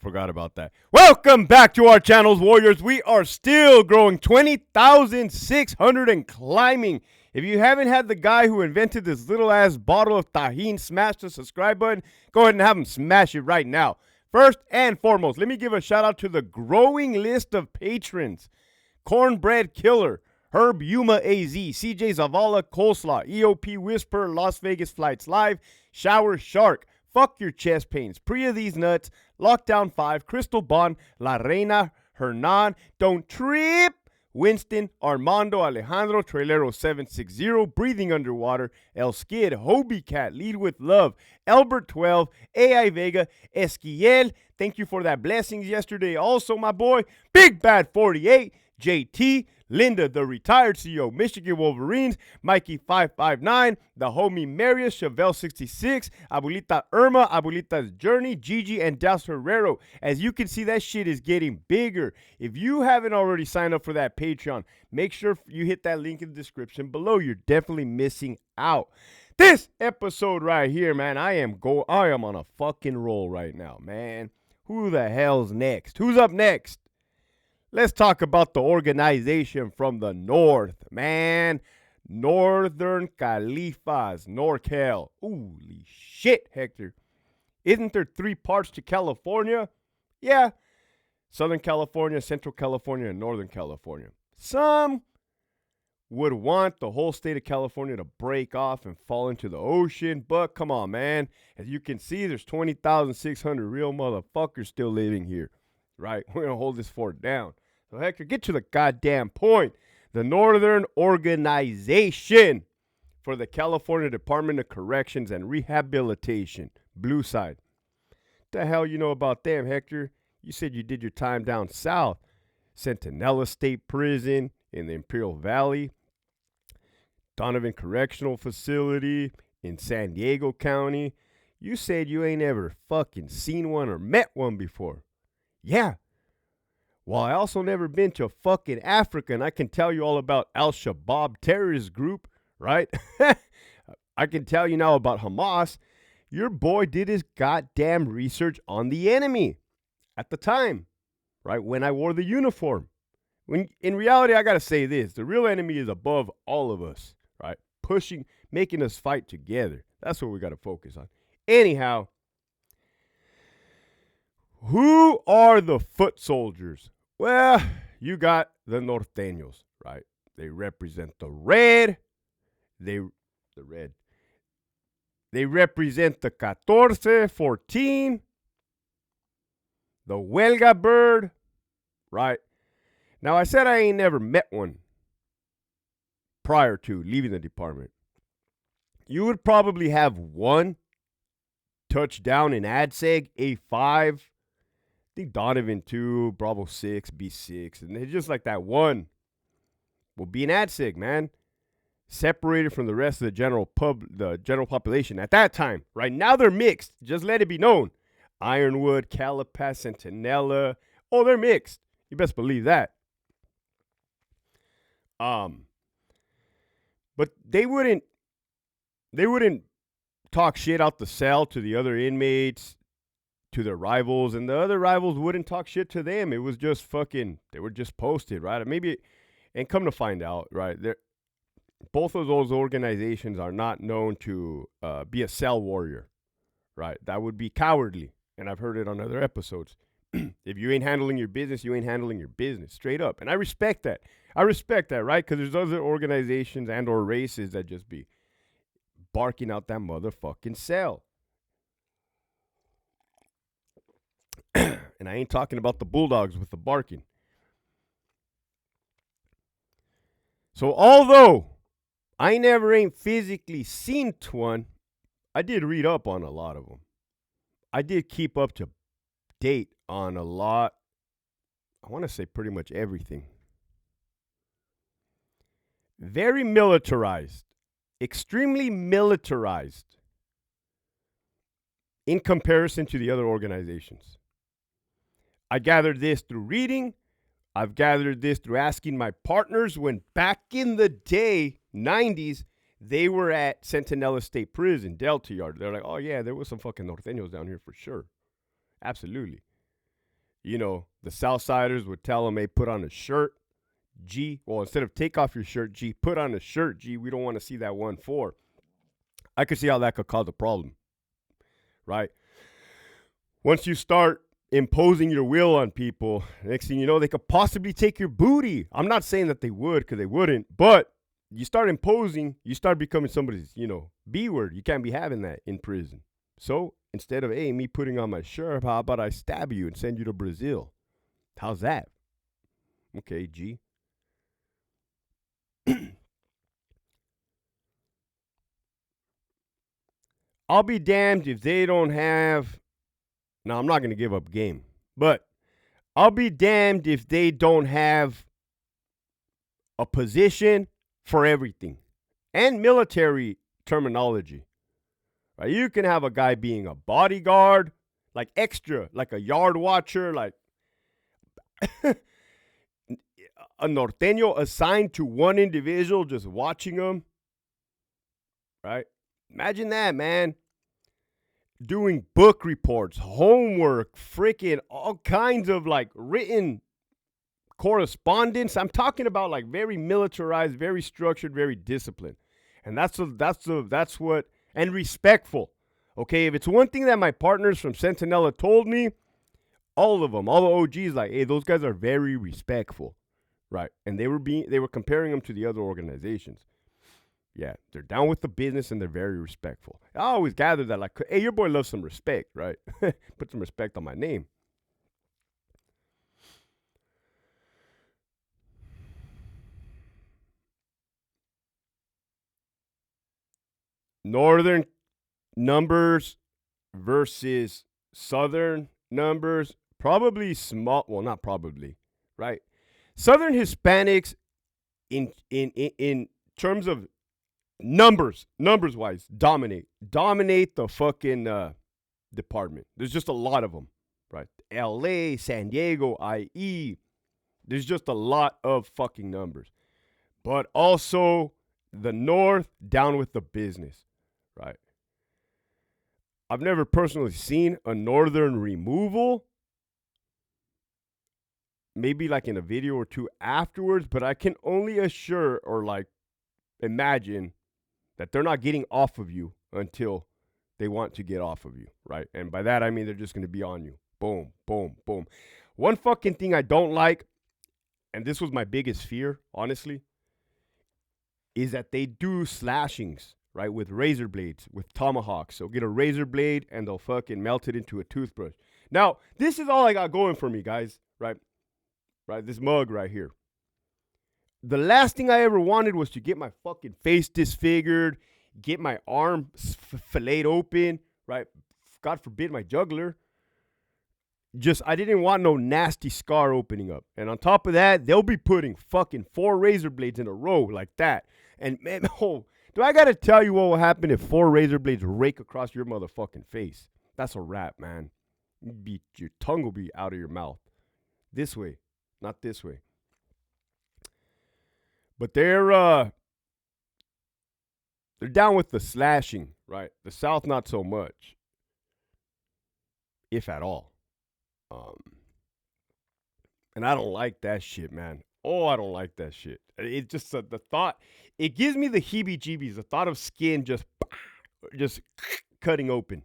forgot about that. Welcome back to our channels, Warriors. We are still growing 20,600 and climbing. If you haven't had the guy who invented this little ass bottle of Tajín smash the subscribe button, go ahead and have him smash it right now. First and foremost, let me give a shout out to the growing list of patrons. Cornbread Killer, Herb Yuma AZ, CJ Zavala Coleslaw, EOP Whisper, Las Vegas Flights Live, Shower Shark, Fuck Your Chest Pains, Priya These Nuts, Lockdown 5, Crystal Bond, La Reina, Hernan, Don't Trip, Winston, Armando, Alejandro, Trailero 760, Breathing Underwater, El Skid, Hobie Cat, Lead With Love, Albert 12, AI Vega, Esquiel, thank you for that blessings yesterday. Also, my boy, Big Bad 48, JT, Linda, the retired CEO, Michigan Wolverines, Mikey 559, the homie Marius, Chevelle 66, Abuelita Irma, Abuelita's Journey, Gigi, and Das Herrero. As you can see, that shit is getting bigger. If you haven't already signed up for that Patreon, make sure you hit that link in the description below. You're definitely missing out. This episode right here, man, I am on a fucking roll right now, man. Who the hell's next? Who's up next? Let's talk about the organization from the north, man. Northern Califas, NorCal. Holy shit, Hector. Isn't there 3 parts to California? Yeah. Southern California, Central California, and Northern California. Some would want the whole state of California to break off and fall into the ocean, but come on, man. As you can see, there's 20,600 real motherfuckers still living here. Right? We're going to hold this fort down. So, Hector, get to the goddamn point. The Northern Organization for the California Department of Corrections and Rehabilitation. Blue side. What the hell you know about them, Hector? You said you did your time down south. Centinela State Prison in the Imperial Valley. Donovan Correctional Facility in San Diego County. You said you ain't ever fucking seen one or met one before. Yeah. Well, I also never been to fucking Africa, and I can tell you all about Al-Shabaab terrorist group, right? I can tell you now about Hamas. Your boy did his goddamn research on the enemy at the time, right, when I wore the uniform. When in reality, I got to say this. The real enemy is above all of us, right? Pushing, making us fight together. That's what we got to focus on. Anyhow, who are the foot soldiers? Well, you got the Norteños, right? They represent the red. They represent the 14, 14. The Huelga bird, right? Now, I said I ain't never met one prior to leaving the department. You would probably have one touchdown in ADSEG, A5. I think Donovan 2, Bravo 6, B6, and it's just like that one will be an ADSEG, man. Separated from the rest of the general population at that time. Right now they're mixed. Just let it be known. Ironwood, Calapas, Centinela. Oh, they're mixed. You best believe that. But they wouldn't talk shit out the cell to the other inmates, to their rivals, and the other rivals wouldn't talk shit to them. It was just fucking, they were just posted, right? And come to find out, right, both of those organizations are not known to be a cell warrior, right? That would be cowardly, and I've heard it on other episodes. If you ain't handling your business, you ain't handling your business, straight up. And I respect that. Right? Because there's other organizations and or races that just be barking out that motherfucking cell. And I ain't talking about the bulldogs with the barking. So although I ain't physically seen one, I did read up on a lot of them. I did keep up to date on a lot. I want to say pretty much everything. Very militarized. Extremely militarized in comparison to the other organizations. I gathered this through reading. I've gathered this through asking my partners when back in the day, 90s, they were at Centinela State Prison, Delta Yard. They're like, oh, yeah, there was some fucking Norteños down here for sure. Absolutely. The Southsiders would tell them, hey, put on a shirt, G. Well, instead of take off your shirt, G, put on a shirt, G. We don't want to see that 1-4. I could see how that could cause a problem, right? Once you start imposing your will on people, next thing you know, they could possibly take your booty. I'm not saying that they would, because they wouldn't, but you start imposing, you start becoming somebody's, B word. You can't be having that in prison. So instead of, hey, me putting on my shirt, how about I stab you and send you to Brazil? How's that? Okay, G. I'll be damned if they don't have. Now, I'm not going to give up game, but I'll be damned if they don't have a position for everything and military terminology. Right? You can have a guy being a bodyguard, like extra, like a yard watcher, like a Norteño assigned to one individual just watching them. Right? Imagine that, man. Doing book reports, homework, freaking all kinds of like written correspondence. I'm talking about like very militarized, very structured, very disciplined. And that's what, and respectful. Okay, if it's one thing that my partners from Sentinella told me, all of them, all the OGs, like, hey, those guys are very respectful, right? And they were comparing them to the other organizations. Yeah, they're down with the business and they're very respectful. I always gather that, like, hey, your boy loves some respect, right? Put some respect on my name. Northern numbers versus Southern numbers, probably small. Well, not probably, right? Southern Hispanics, in terms of numbers wise, dominate the fucking department. There's just a lot of them, right? LA, San Diego, IE. There's just a lot of fucking numbers. But also the North down with the business, right? I've never personally seen a Northern removal. Maybe like in a video or two afterwards, but I can only assure or like imagine that they're not getting off of you until they want to get off of you, right? And by that, I mean they're just going to be on you. Boom, boom, boom. One fucking thing I don't like, and this was my biggest fear, honestly, is that they do slashings, right, with razor blades, with tomahawks. They'll get a razor blade and they'll fucking melt it into a toothbrush. Now, this is all I got going for me, guys, right? Right, this mug right here. The last thing I ever wanted was to get my fucking face disfigured, get my arm filleted open, right? God forbid my jugular. I didn't want no nasty scar opening up. And on top of that, they'll be putting fucking 4 razor blades in a row like that. And man, do I gotta tell you what will happen if 4 razor blades rake across your motherfucking face? That's a wrap, man. Your tongue will be out of your mouth. This way, not this way. But they're down with the slashing, right? The South, not so much, if at all. And I don't like that shit, man. Oh, I don't like that shit. It just the thought. It gives me the heebie-jeebies. The thought of skin just cutting open.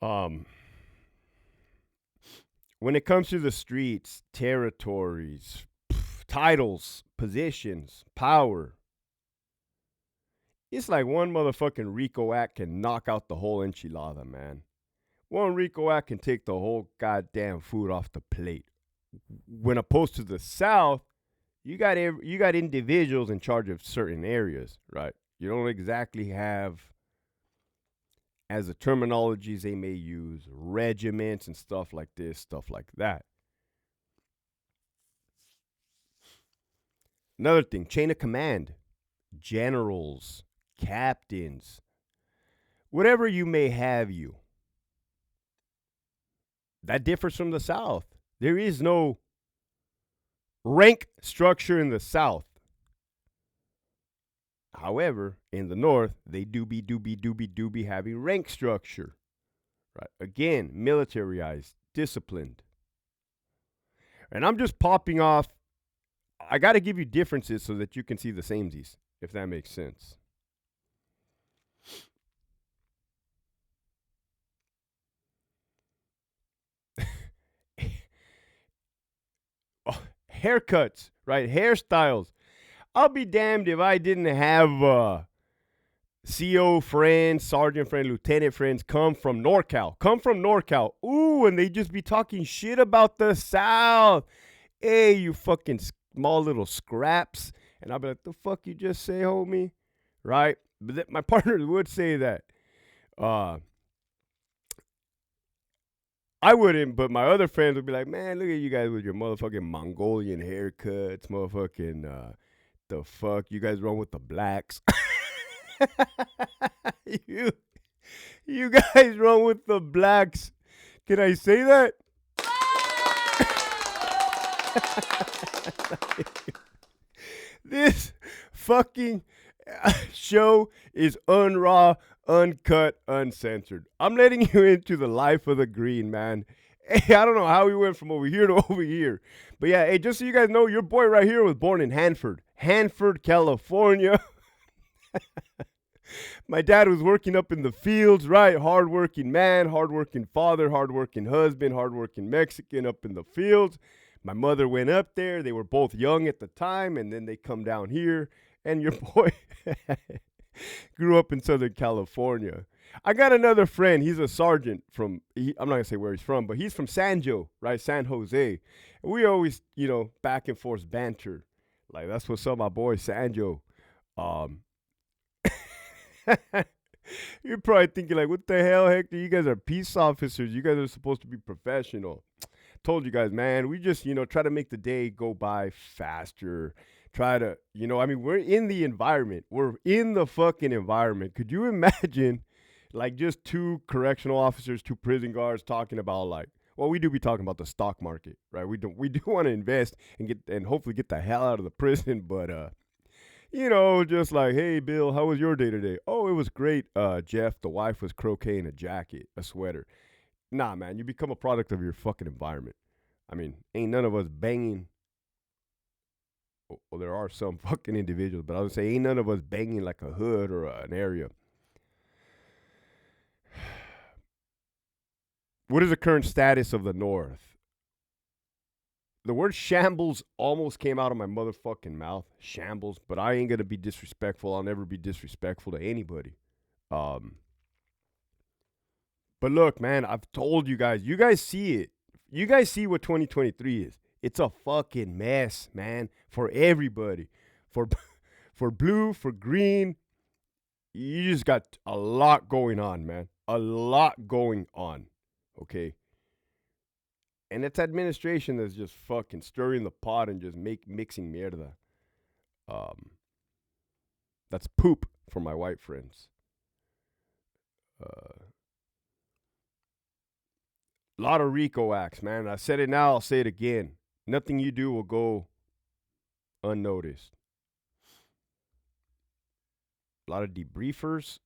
When it comes to the streets, territories, titles, positions, power, it's like one motherfucking Rico act can knock out the whole enchilada, man. One Rico act can take the whole goddamn food off the plate. When opposed to the South, you got individuals in charge of certain areas, right? You don't exactly have, as the terminologies they may use, regiments and stuff like this, stuff like that. Another thing, chain of command, generals, captains, whatever you may have you. That differs from the South. There is no rank structure in the South. However, in the North, they do be having rank structure, right? Again, militarized, disciplined. And I'm just popping off. I got to give you differences so that you can see the samesies, if that makes sense. Oh, haircuts, right? Hairstyles. I'll be damned if I didn't have CO friends, sergeant friends, lieutenant friends come from NorCal. Come from NorCal. Ooh, and they just be talking shit about the South. Hey, you fucking small little scraps. And I'll be like, the fuck you just say, homie? Right? But my partners would say that. I wouldn't, but my other friends would be like, man, look at you guys with your motherfucking Mongolian haircuts, motherfucking, the fuck? You guys run with the blacks. you, you guys run with the blacks. Can I say that? This fucking show is unraw, uncut, uncensored. I'm letting you into the life of the green, man. Hey, I don't know how we went from over here to over here. But yeah, hey, just so you guys know, your boy right here was born in Hanford, California. My dad was working up in the fields, right? Hardworking man, hardworking father, hardworking husband, hardworking Mexican up in the fields. My mother went up there. They were both young at the time, and then they come down here. And your boy grew up in Southern California. I got another friend. He's a sergeant from, I'm not going to say where he's from, but he's from San Joe, right? San Jose. And we always, back and forth banter. Like, that's what's up, my boy, San Joe. You're probably thinking, like, what the hell, Hector? You guys are peace officers. You guys are supposed to be professional. Told you guys, man, we just, try to make the day go by faster. Try to, we're in the environment. We're in the fucking environment. Could you imagine, like, just two correctional officers, two prison guards talking about, like, well, we do be talking about the stock market, right? We do want to invest and hopefully get the hell out of the prison, but just like, hey, Bill, how was your day today? Oh, it was great, Jeff. The wife was croqueting a jacket, a sweater. Nah, man, you become a product of your fucking environment. I mean, ain't none of us banging. Well, there are some fucking individuals, but I would say ain't none of us banging like a hood or an area. What is the current status of the North? The word shambles almost came out of my motherfucking mouth. Shambles. But I ain't going to be disrespectful. I'll never be disrespectful to anybody. But look, man, I've told you guys. You guys see it. You guys see what 2023 is. It's a fucking mess, man. For everybody. For blue, for green. You just got a lot going on, man. A lot going on. Okay? And it's administration that's just fucking stirring the pot and just mixing mierda. That's poop for my white friends. A lot of RICO acts, man. I said it now, I'll say it again. Nothing you do will go unnoticed. A lot of debriefers.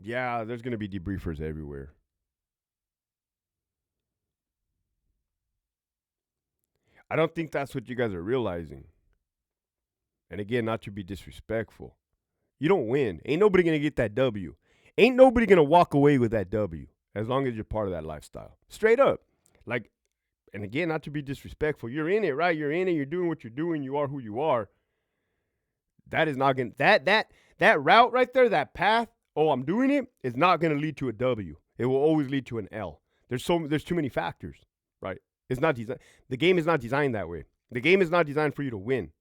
Yeah, there's going to be debriefers everywhere. I don't think that's what you guys are realizing. And again, not to be disrespectful. You don't win. Ain't nobody going to get that W. Ain't nobody going to walk away with that W as long as you're part of that lifestyle. Straight up. Like, and again, not to be disrespectful. You're in it, right? You're in it. You're doing what you're doing. You are who you are. That is not going to, that route right there, that path, oh, I'm doing it, is not going to lead to a W. It will always lead to an L. There's too many factors, right? It's not designed. The game is not designed that way. The game is not designed for you to win.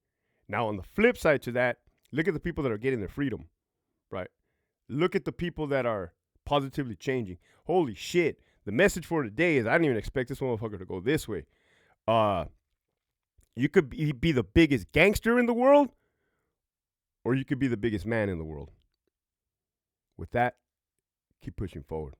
Now, on the flip side to that, look at the people that are getting their freedom, right? Look at the people that are positively changing. Holy shit. The message for today is I didn't even expect this motherfucker to go this way. You could be the biggest gangster in the world, or you could be the biggest man in the world. With that, keep pushing forward.